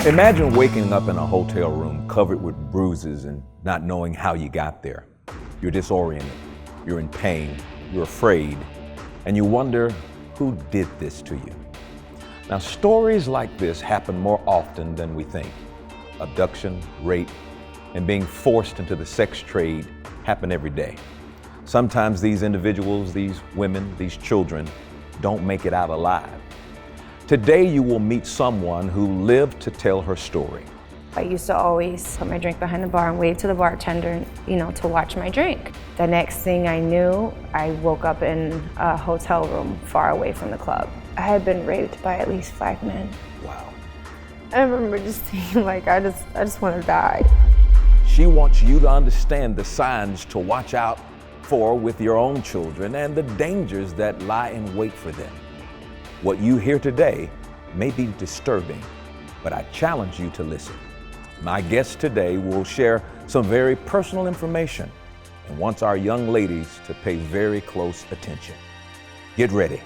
Imagine waking up in a hotel room covered with bruises and not knowing how you got there. You're disoriented, you're in pain, you're afraid, and you wonder who did this to you. Now, stories like this happen more often than we think. Abduction, rape, and being forced into the sex trade happen every day. Sometimes these individuals, these women, these children don't make it out alive. Today you will meet someone who lived to tell her story. I used to always put my drink behind the bar and wave to the bartender, to watch my drink. The next thing I knew, I woke up in a hotel room far away from the club. I had been raped by at least 5 men. Wow. I remember just thinking, like, I just want to die. She wants you to understand the signs to watch out for with your own children and the dangers that lie in wait for them. What you hear today may be disturbing, but I challenge you to listen. My guest today will share some very personal information and wants our young ladies to pay very close attention. Get ready.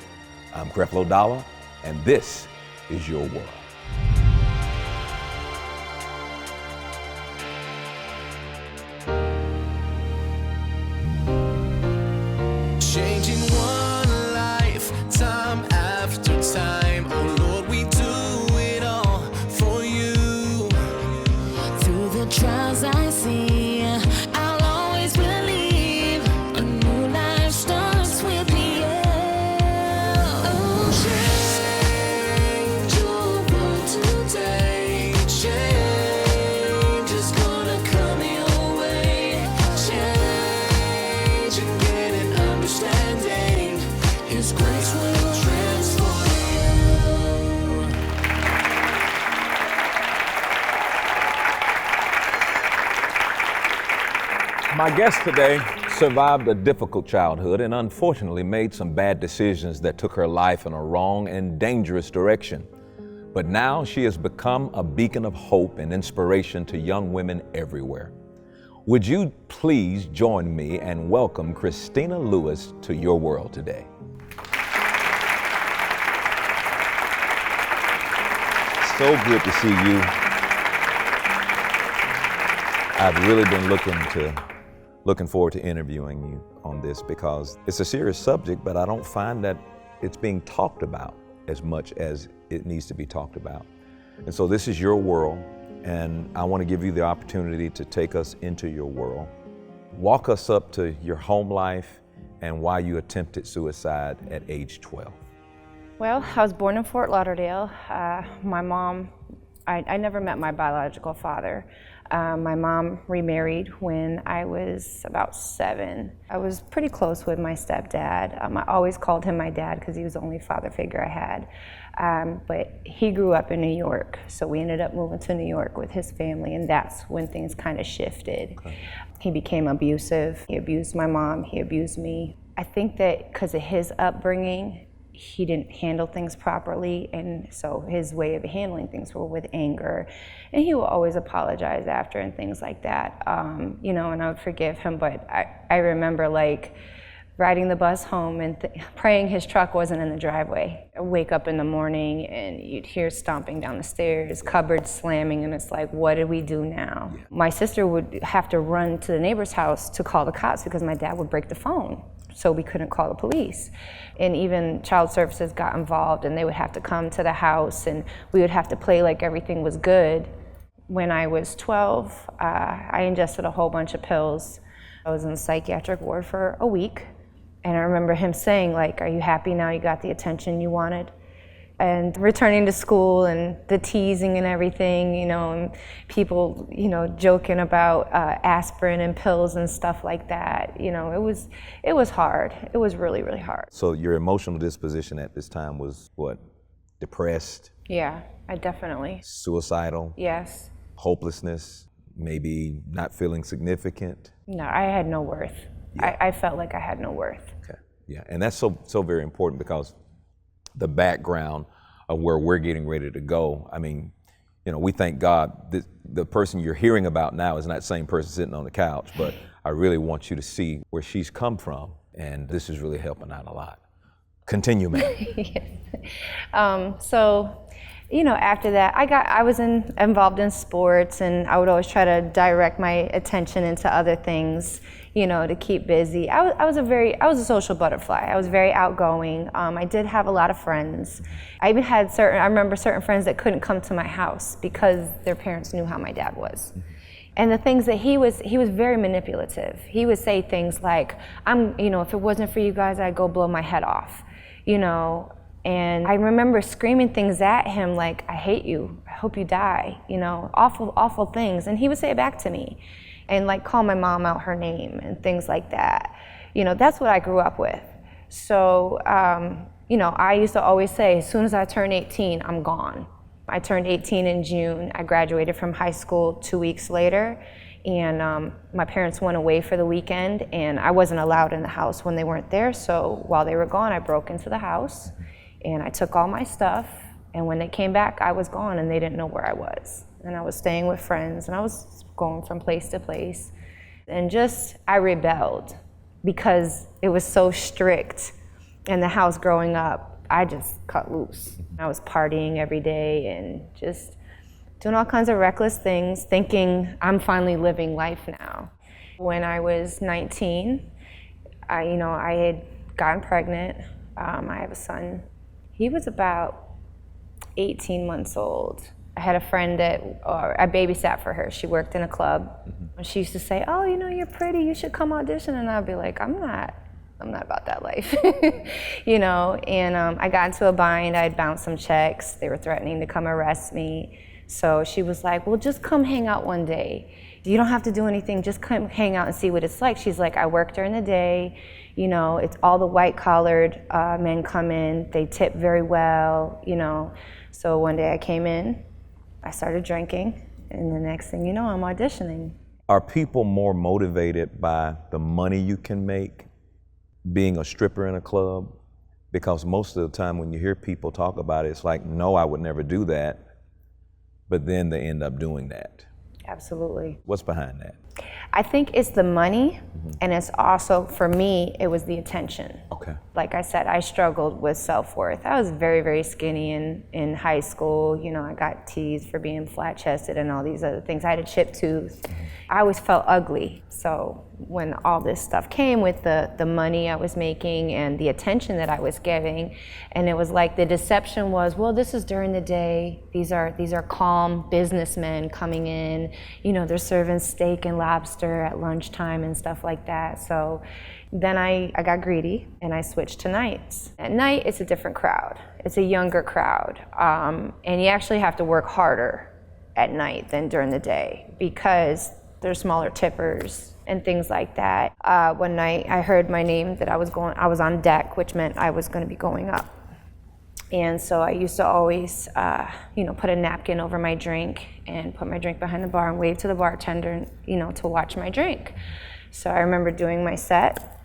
I'm Creflo, and this is your world. Changing one life, time after time. Oh Lord, we do it all for you. Through the trials I see, I'll always believe a new life starts with me. Oh, change your world today. Change is gonna come your way. Change and get an understanding. His grace will transform you. My guest today survived a difficult childhood and unfortunately made some bad decisions that took her life in a wrong and dangerous direction. But now she has become a beacon of hope and inspiration to young women everywhere. Would you please join me and welcome Christina Lewis to your world today? So good to see you. I've really been looking forward to interviewing you on this because it's a serious subject, but I don't find that it's being talked about as much as it needs to be talked about. And so this is your world, and I want to give you the opportunity to take us into your world. Walk us up to your home life and why you attempted suicide at age 12. Well, I was born in Fort Lauderdale. My mom, I never met my biological father. My mom remarried when I was about 7. I was pretty close with my stepdad. I always called him my dad because he was the only father figure I had. But he grew up in New York, so we ended up moving to New York with his family, and that's when things kind of shifted. Okay. He became abusive. He abused my mom. He abused me. I think that because of his upbringing, he didn't handle things properly, and so his way of handling things were with anger, and he will always apologize after and things like that, and I would forgive him. But I remember like riding the bus home and praying his truck wasn't in the driveway. I'd wake up in the morning and you'd hear stomping down the stairs, cupboards slamming, and it's like, what do we do now? Yeah. My sister would have to run to the neighbor's house to call the cops because my dad would break the phone, so we couldn't call the police. And even child services got involved, and they would have to come to the house, and we would have to play like everything was good. When I was 12, I ingested a whole bunch of pills. I was in the psychiatric ward for a week, and I remember him saying, like, are you happy now you got the attention you wanted? And returning to school and the teasing and everything, and people, joking about aspirin and pills and stuff like that. It was hard. It was really, really hard. So your emotional disposition at this time was what? Depressed? Yeah, I definitely. Suicidal? Yes. Hopelessness? Maybe not feeling significant? No, I had no worth. Yeah. I felt like I had no worth. Okay, yeah, and that's so very important because the background of where we're getting ready to go. I mean, we thank God the person you're hearing about now is not the same person sitting on the couch, but I really want you to see where she's come from, and this is really helping out a lot. Continue, ma'am. Yes. So After that, I was involved in sports, and I would always try to direct my attention into other things, to keep busy. I was a social butterfly. I was very outgoing. I did have a lot of friends. I even had I remember certain friends that couldn't come to my house because their parents knew how my dad was. And the things that he was very manipulative. He would say things like, if it wasn't for you guys, I'd go blow my head off, And I remember screaming things at him like, I hate you, I hope you die, awful, awful things. And he would say it back to me and like call my mom out her name and things like that. That's what I grew up with. So, I used to always say, as soon as I turn 18, I'm gone. I turned 18 in June. I graduated from high school 2 weeks later. And my parents went away for the weekend, and I wasn't allowed in the house when they weren't there. So while they were gone, I broke into the house. And I took all my stuff, and when they came back, I was gone, and they didn't know where I was. And I was staying with friends, and I was going from place to place. And I rebelled because it was so strict in the house growing up. I just cut loose. I was partying every day and just doing all kinds of reckless things, thinking I'm finally living life now. When I was 19, I had gotten pregnant. I have a son. He was about 18 months old. I had a friend I babysat for her. She worked in a club. She used to say, oh, you're pretty, you should come audition. And I'd be like, I'm not about that life, And I got into a bind. I'd bounced some checks. They were threatening to come arrest me. So she was like, well, just come hang out one day. You don't have to do anything, just come hang out and see what it's like. She's like, I work during the day, it's all the white-collared men come in, they tip very well, So one day I came in, I started drinking, and the next thing you know, I'm auditioning. Are people more motivated by the money you can make being a stripper in a club? Because most of the time when you hear people talk about it, it's like, no, I would never do that. But then they end up doing that. Absolutely. What's behind that? I think it's the money, and it's also, for me, it was the attention. Okay. Like I said, I struggled with self-worth. I was very, very skinny in high school. I got teased for being flat-chested and all these other things. I had a chipped tooth. I always felt ugly. So when all this stuff came with the money I was making and the attention that I was giving, and it was like the deception was, well, this is during the day. These are calm businessmen coming in. They're serving steak and lobster at lunchtime and stuff like that. So then I got greedy and I switched to nights. At night, it's a different crowd. It's a younger crowd. And you actually have to work harder at night than during the day because there's smaller tippers and things like that. One night I heard my name that I was on deck, which meant I was going to be going up. And so I used to always, put a napkin over my drink and put my drink behind the bar and wave to the bartender, to watch my drink. So I remember doing my set.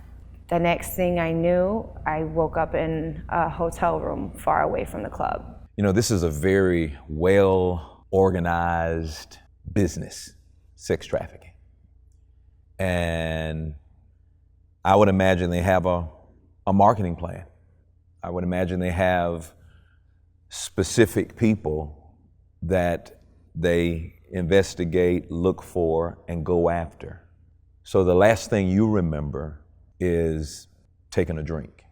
The next thing I knew, I woke up in a hotel room far away from the club. This is a very well-organized business, sex trafficking. And I would imagine they have a marketing plan. I would imagine they have specific people that they investigate, look for, and go after. So the last thing you remember is taking a drink.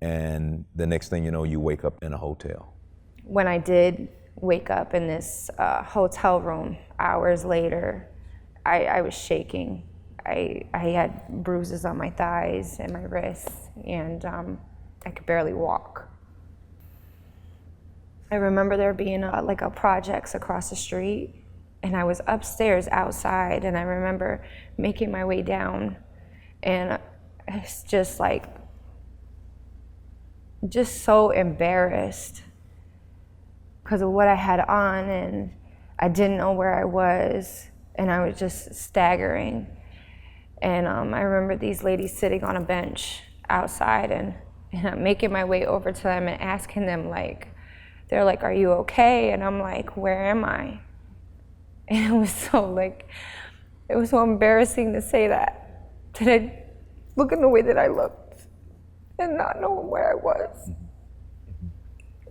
And the next thing you know, you wake up in a hotel. When I did wake up in this hotel room hours later, I was shaking. I had bruises on my thighs and my wrists, and I could barely walk. I remember there being a projects across the street, and I was upstairs outside, and I remember making my way down, and it's just so embarrassed because of what I had on, and I didn't know where I was, and I was just staggering. And I remember these ladies sitting on a bench outside, and I'm making my way over to them and asking them, they're like, are you okay? And I'm like, where am I? And it was so embarrassing to say that I look in the way that I looked and not knowing where I was.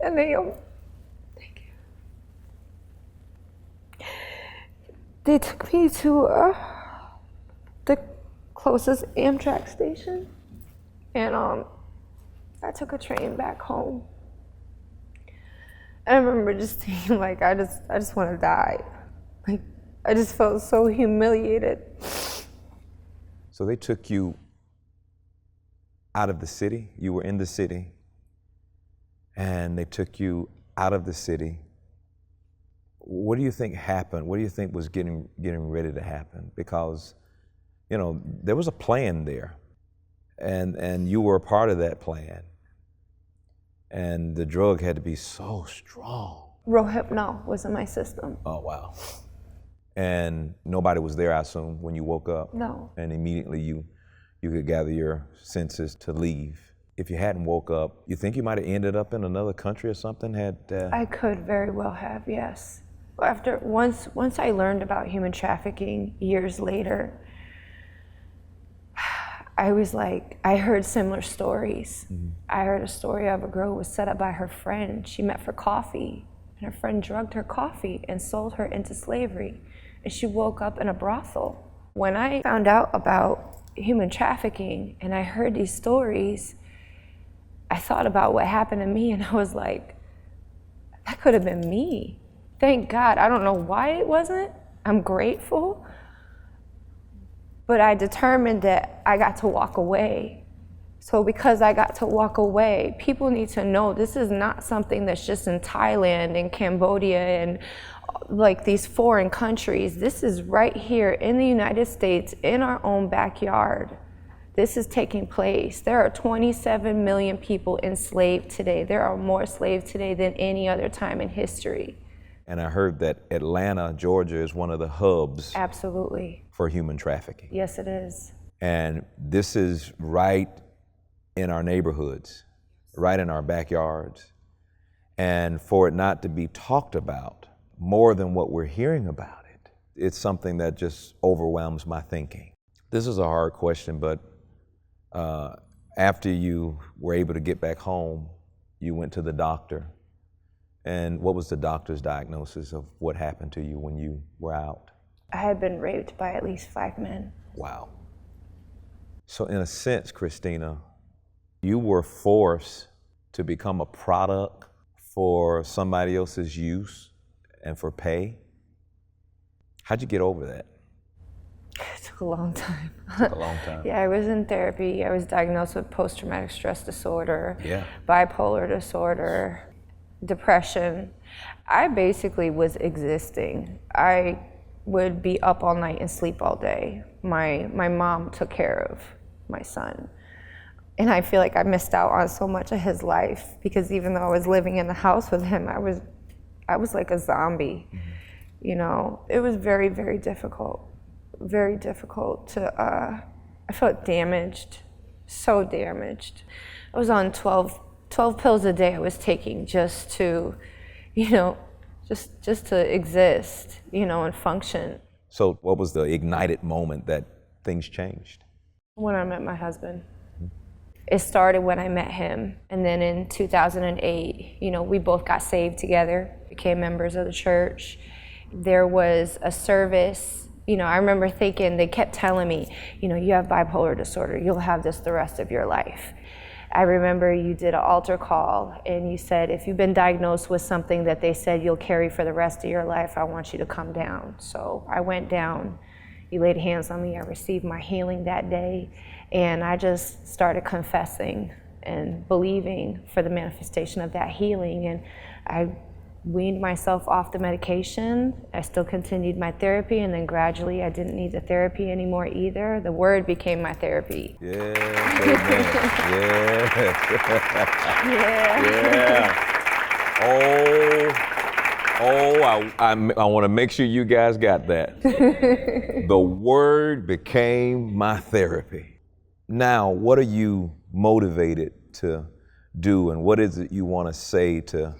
And they they took me to the closest Amtrak station, and I took a train back home. I remember just thinking, like, I just want to die. Like, I just felt so humiliated. So they took you out of the city. You were in the city, and they took you out of the city. What do you think happened? What do you think was getting ready to happen? Because, you know, there was a plan there, and you were a part of that plan. And the drug had to be so strong. Rohypnol was in my system. Oh, wow. And nobody was there, I assume, when you woke up? No. And immediately you could gather your senses to leave. If you hadn't woke up, you think you might have ended up in another country or something? I could very well have, yes. Once I learned about human trafficking years later, I was like, I heard similar stories. Mm-hmm. I heard a story of a girl who was set up by her friend. She met for coffee, and her friend drugged her coffee and sold her into slavery. And she woke up in a brothel. When I found out about human trafficking and I heard these stories, I thought about what happened to me, and I was like, that could have been me. Thank God. I don't know why it wasn't. I'm grateful. But I determined that I got to walk away. So because I got to walk away, people need to know this is not something that's just in Thailand and Cambodia and like these foreign countries. This is right here in the United States, in our own backyard. This is taking place. There are 27 million people enslaved today. There are more slaves today than any other time in history. And I heard that Atlanta, Georgia is one of the hubs. Absolutely. For human trafficking. Yes, it is. And this is right in our neighborhoods, right in our backyards. And for it not to be talked about more than what we're hearing about it, it's something that just overwhelms my thinking. This is a hard question, but after you were able to get back home, you went to the doctor. And what was the doctor's diagnosis of what happened to you when you were out? I had been raped by at least 5 men. Wow. So in a sense, Christina, you were forced to become a product for somebody else's use and for pay. How'd you get over that? It took a long time. It took a long time. Yeah, I was in therapy. I was diagnosed with post-traumatic stress disorder, bipolar disorder, depression. I basically was existing. I would be up all night and sleep all day. My mom took care of my son. And I feel like I missed out on so much of his life because even though I was living in the house with him, I was like a zombie. Mm-hmm. You know, it was very, very difficult. Very difficult to, I felt damaged, so damaged. I was on 12 pills a day I was taking just to, you know, just to exist, you know, and function. So what was the ignited moment that things changed? When I met my husband. It started when I met him. And then in 2008, you know, we both got saved together, became members of the church. There was a service, you know, I remember thinking, they kept telling me, you know, you have bipolar disorder, you'll have this the rest of your life. I remember you did an altar call and you said, if you've been diagnosed with something that they said you'll carry for the rest of your life, I want you to come down. So I went down, you laid hands on me, I received my healing that day, and I just started confessing and believing for the manifestation of that healing. And I weaned myself off the medication. I still continued my therapy, and then gradually I didn't need the therapy anymore either. The word became my therapy. Yeah, amen. I want to make sure you guys got that. The word became my therapy. Now, what are you motivated to do, and what is it you want to say to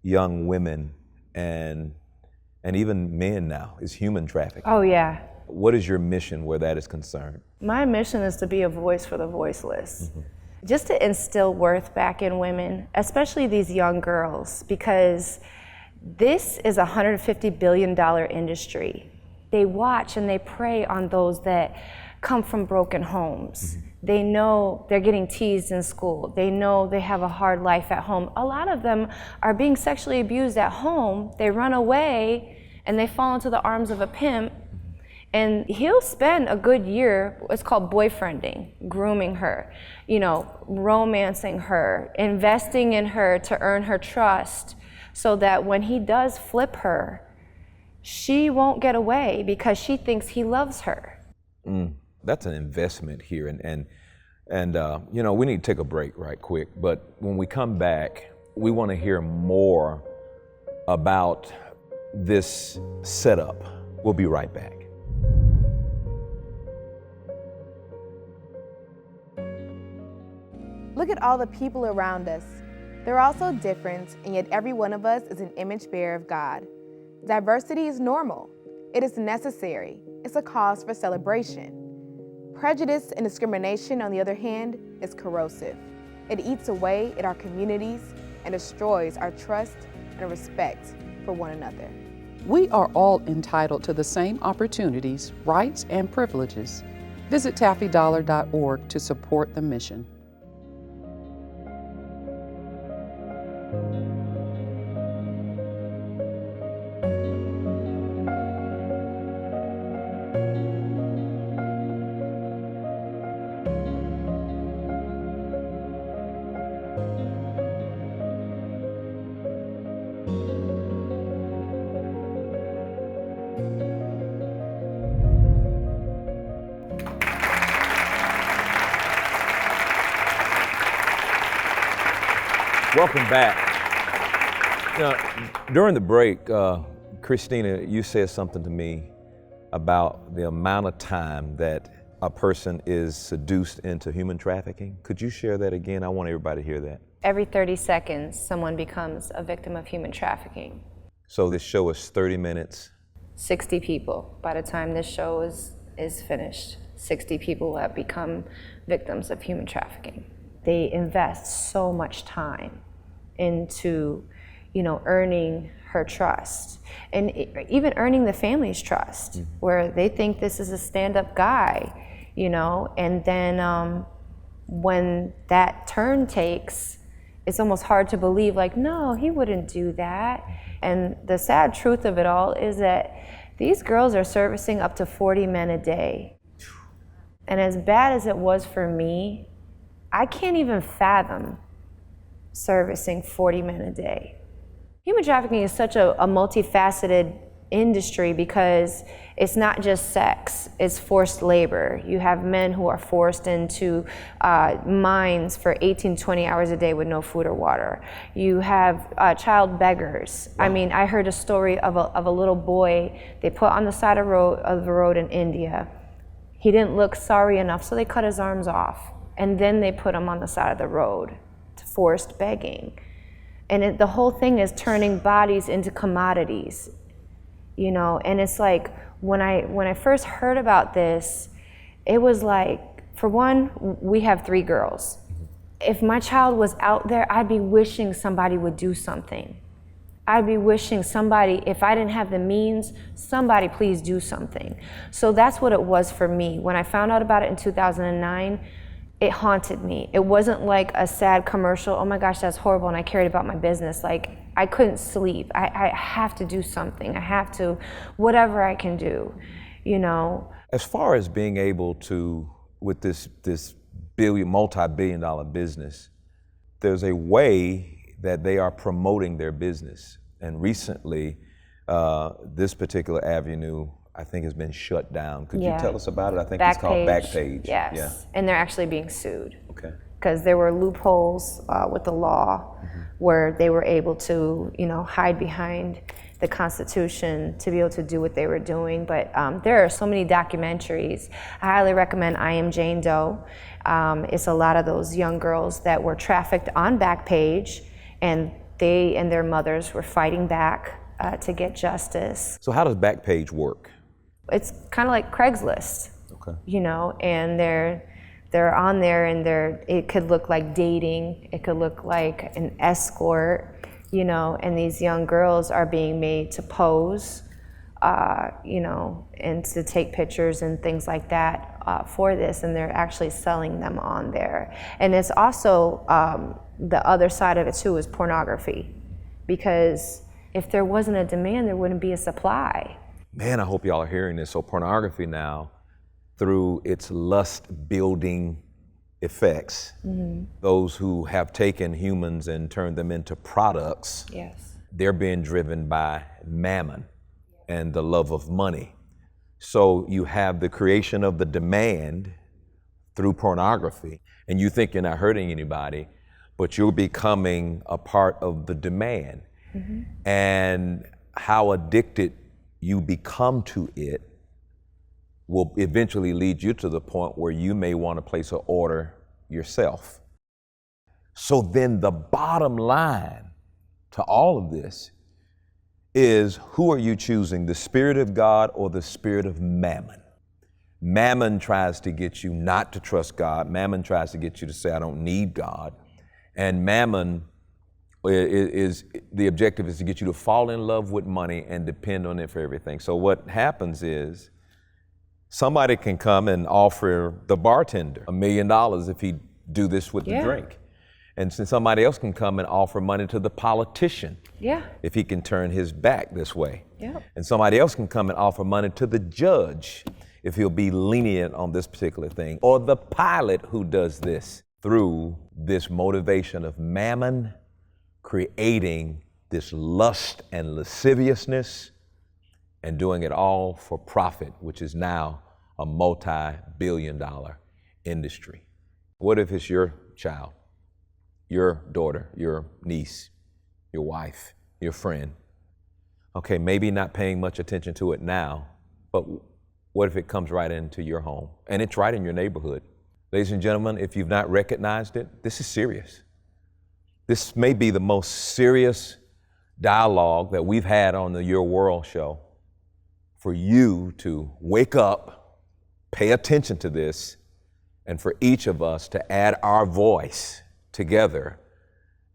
young women and even men now? Is human trafficking? Oh yeah. What is your mission where that is concerned? My mission is to be a voice for the voiceless. Mm-hmm. Just to instill worth back in women, especially these young girls, because this is a $150 billion industry. they watch and they prey on those that come from broken homes. They know they're getting teased in school. They know they have a hard life at home. A lot of them are being sexually abused at home. They run away and they fall into the arms of a pimp. And he'll spend a good year, it's called boyfriending, grooming her, you know, romancing her, investing in her to earn her trust, so that when he does flip her, she won't get away because she thinks he loves her. That's an investment here, and you know, we need to take a break right quick, but when we come back, we want to hear more about this setup. We'll be right back. Look at all the people around us. They're all so different, and yet every one of us is an image bearer of God. Diversity is normal. It is necessary. It's a cause for celebration. Prejudice and discrimination, on the other hand, is corrosive. It eats away at our communities and destroys our trust and respect for one another. We are all entitled to the same opportunities, rights, and privileges. Visit taffydollar.org to support the mission. Welcome back. Now, during the break, Christina, you said something to me about the amount of time that a person is seduced into human trafficking. Could you share that again? I want everybody to hear that. Every 30 seconds, someone becomes a victim of human trafficking. So this show is 30 minutes. 60 people. By the time this show is finished, 60 people will have become victims of human trafficking. They invest so much time into, you know, earning her trust, and even earning the family's trust, where they think this is a stand-up guy, you know, and then when that turn takes, it's almost hard to believe, like, no, he wouldn't do that. And the sad truth of it all is that these girls are servicing up to 40 men a day. And as bad as it was for me, I can't even fathom servicing 40 men a day. Human trafficking is such a multifaceted industry because it's not just sex, it's forced labor. You have men who are forced into mines for 18, 20 hours a day with no food or water. You have child beggars. Wow. I mean, I heard a story of a little boy they put on the side of the road in India. He didn't look sorry enough, so they cut his arms off. And then they put him on the side of the road to forced begging. And the whole thing is turning bodies into commodities, you know? And it's like, when I first heard about this, it was like, for one, we have 3 girls. If my child was out there, I'd be wishing somebody would do something. I'd be wishing somebody, if I didn't have the means, somebody please do something. So that's what it was for me. When I found out about it in 2009, it haunted me. It wasn't like a sad commercial, oh my gosh, that's horrible, and I cared about my business. Like, I couldn't sleep. I have to do something. I have to, whatever I can do, you know. As far as being able to, with this multi-billion-dollar business, there's a way that they are promoting their business. And recently, this particular avenue, I think, has been shut down. Could you tell us about it? I think it's called Backpage. Yes, yeah. And they're actually being sued. Okay. Because there were loopholes with the law where they were able to, you know, hide behind the Constitution to be able to do what they were doing. But there are so many documentaries. I highly recommend I Am Jane Doe. It's a lot of those young girls that were trafficked on Backpage, and they and their mothers were fighting back to get justice. So how does Backpage work? It's kind of like Craigslist, okay, you know, and they're on there, and it could look like dating, it could look like an escort, you know, and these young girls are being made to pose and to take pictures and things like that for this, and they're actually selling them on there. And it's also, the other side of it too is pornography, because if there wasn't a demand, there wouldn't be a supply. Man, I hope y'all are hearing this. So pornography now, through its lust-building effects, those who have taken humans and turned them into products, Yes. they're being driven by mammon and the love of money. So you have the creation of the demand through pornography, and you think you're not hurting anybody, but you're becoming a part of the demand. And how addicted you become to it will eventually lead you to the point where you may want to place an order yourself. So then the bottom line to all of this is, who are you choosing, the Spirit of God or the spirit of mammon? Mammon tries to get you not to trust God. Mammon tries to get you to say, I don't need God. And mammon is the objective is to get you to fall in love with money and depend on it for everything. So what happens is, somebody can come and offer the bartender $1 million if he do this with the drink. And since somebody else can come and offer money to the politician if he can turn his back this way. And somebody else can come and offer money to the judge if he'll be lenient on this particular thing. Or the pilot who does this, through this motivation of mammon, creating this lust and lasciviousness and doing it all for profit, which is now a multi-billion-dollar industry. What if it's your child, your daughter, your niece, your wife, your friend? Okay, maybe not paying much attention to it now, but what if it comes right into your home and it's right in your neighborhood? Ladies and gentlemen, if you've not recognized it, this is serious. This may be the most serious dialogue that we've had on the Your World show. For you to wake up, pay attention to this, and for each of us to add our voice together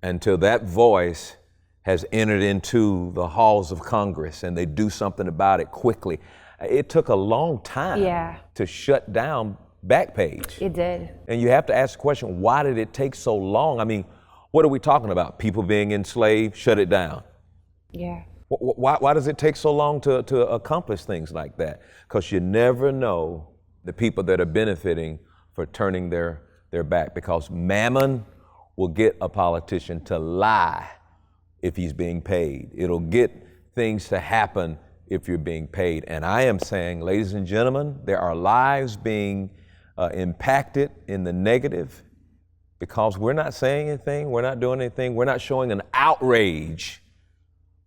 until that voice has entered into the halls of Congress and they do something about it quickly. It took a long time to shut down Backpage. It did. And you have to ask the question, why did it take so long? I mean, what are we talking about? People being enslaved, shut it down. Why does it take so long to accomplish things like that? Because you never know the people that are benefiting for turning their back, because mammon will get a politician to lie if he's being paid. It'll get things to happen if you're being paid. And I am saying, ladies and gentlemen, there are lives being impacted in the negative because we're not saying anything, we're not doing anything, we're not showing an outrage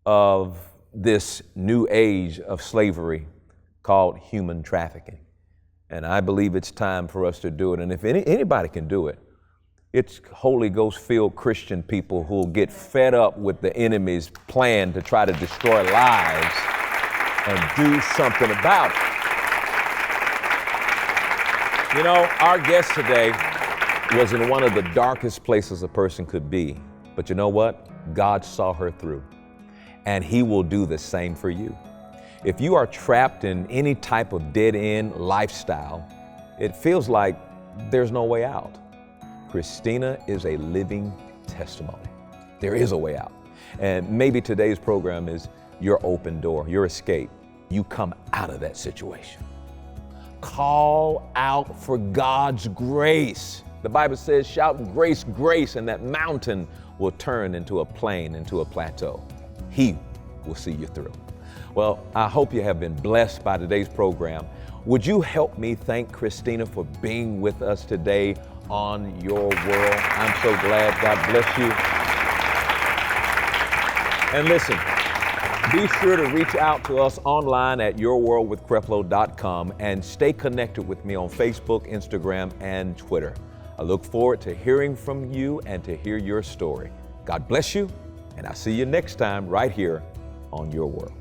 of this new age of slavery called human trafficking. And I believe it's time for us to do it. And if anybody can do it, it's Holy Ghost-filled Christian people who'll get fed up with the enemy's plan to try to destroy lives and do something about it. You know, our guest today was in one of the darkest places a person could be. But you know what? God saw her through. And He will do the same for you. If you are trapped in any type of dead-end lifestyle, it feels like there's no way out. Christina is a living testimony. There is a way out. And maybe today's program is your open door, your escape. You come out of that situation. Call out for God's grace. The Bible says, shout grace, grace, and that mountain will turn into a plain, into a plateau. He will see you through. Well, I hope you have been blessed by today's program. Would you help me thank Christina for being with us today on Your World? I'm so glad. God bless you. And listen, be sure to reach out to us online at yourworldwithcreflo.com and stay connected with me on Facebook, Instagram, and Twitter. I look forward to hearing from you and to hear your story. God bless you, and I'll see you next time right here on Your World.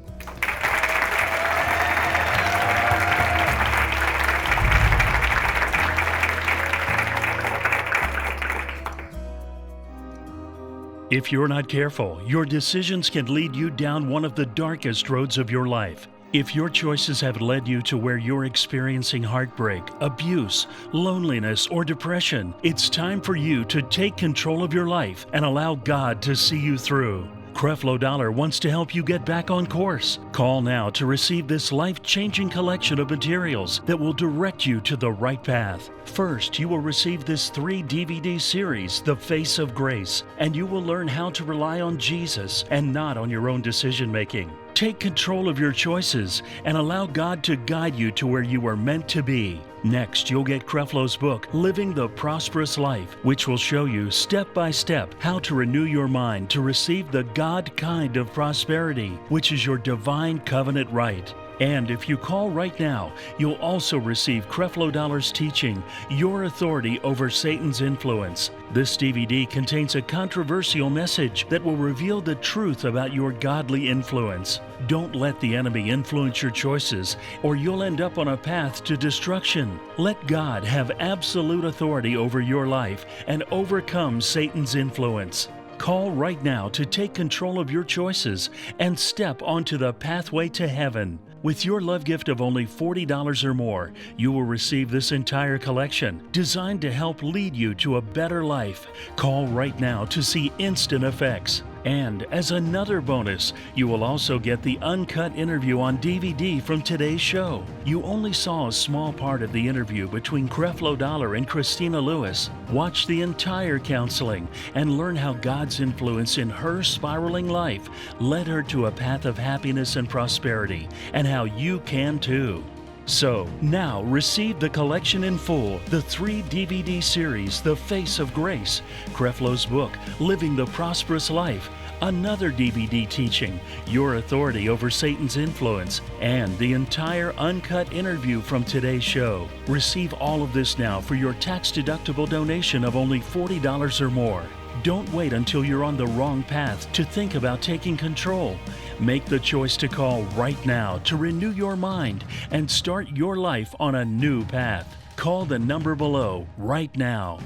If you're not careful, your decisions can lead you down one of the darkest roads of your life. If your choices have led you to where you're experiencing heartbreak, abuse, loneliness, or depression, it's time for you to take control of your life and allow God to see you through. Creflo Dollar wants to help you get back on course. Call now to receive this life-changing collection of materials that will direct you to the right path. First, you will receive this 3-DVD series, The Face of Grace, and you will learn how to rely on Jesus and not on your own decision-making. Take control of your choices and allow God to guide you to where you are meant to be. Next, you'll get Creflo's book, Living the Prosperous Life, which will show you step by step how to renew your mind to receive the God kind of prosperity, which is your divine covenant right. And if you call right now, you'll also receive Creflo Dollar's teaching, Your Authority Over Satan's Influence. This DVD contains a controversial message that will reveal the truth about your godly influence. Don't let the enemy influence your choices, or you'll end up on a path to destruction. Let God have absolute authority over your life and overcome Satan's influence. Call right now to take control of your choices and step onto the pathway to heaven. With your love gift of only $40 or more, you will receive this entire collection designed to help lead you to a better life. Call right now to see instant effects. And as another bonus, you will also get the uncut interview on DVD from today's show. You only saw a small part of the interview between Creflo Dollar and Christina Lewis. Watch the entire counseling and learn how God's influence in her spiraling life led her to a path of happiness and prosperity, and how you can too. So, now receive the collection in full, the 3-DVD series, The Face of Grace, Creflo's book, Living the Prosperous Life, another DVD teaching, Your Authority Over Satan's Influence, and the entire uncut interview from today's show. Receive all of this now for your tax-deductible donation of only $40 or more. Don't wait until you're on the wrong path to think about taking control. Make the choice to call right now to renew your mind and start your life on a new path. Call the number below right now.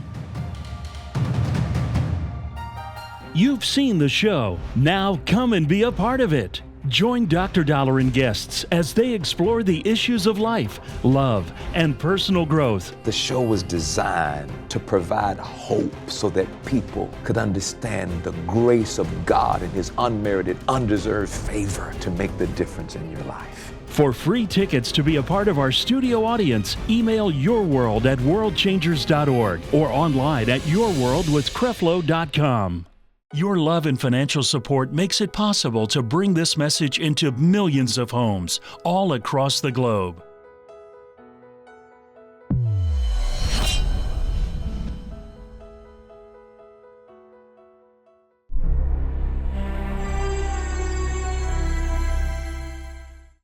You've seen the show. Now come and be a part of it. Join Dr. Dollar and guests as they explore the issues of life, love, and personal growth. The show was designed to provide hope so that people could understand the grace of God and His unmerited, undeserved favor to make the difference in your life. For free tickets to be a part of our studio audience, email yourworld@worldchangers.org or online at yourworldwithcreflo.com. Your love and financial support makes it possible to bring this message into millions of homes all across the globe.